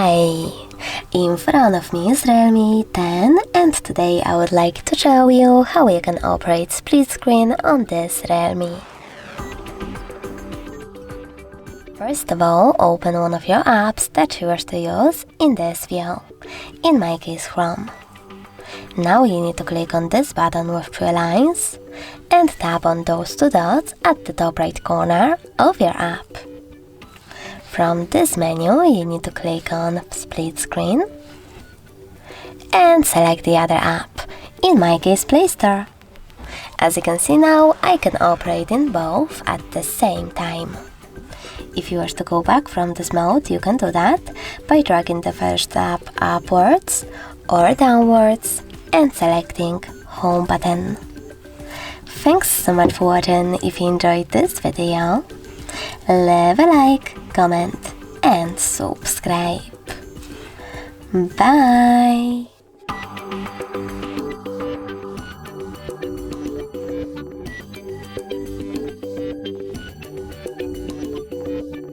Hi! In front of me is Realme 10 and today I would like to show you how you can operate split screen on this Realme. First of all, open one of your apps that you wish to use in this view, in my case Chrome. Now you need to click on this button with 3 lines and tap on those 2 dots at the top right corner of your app. From this menu, you need to click on Split Screen and select the other app, in my case Play Store. As you can see now, I can operate in both at the same time. If you wish to go back from this mode, you can do that by dragging the first app upwards or downwards and selecting Home button. Thanks so much for watching. If you enjoyed this video, leave a like, comment and subscribe. Bye!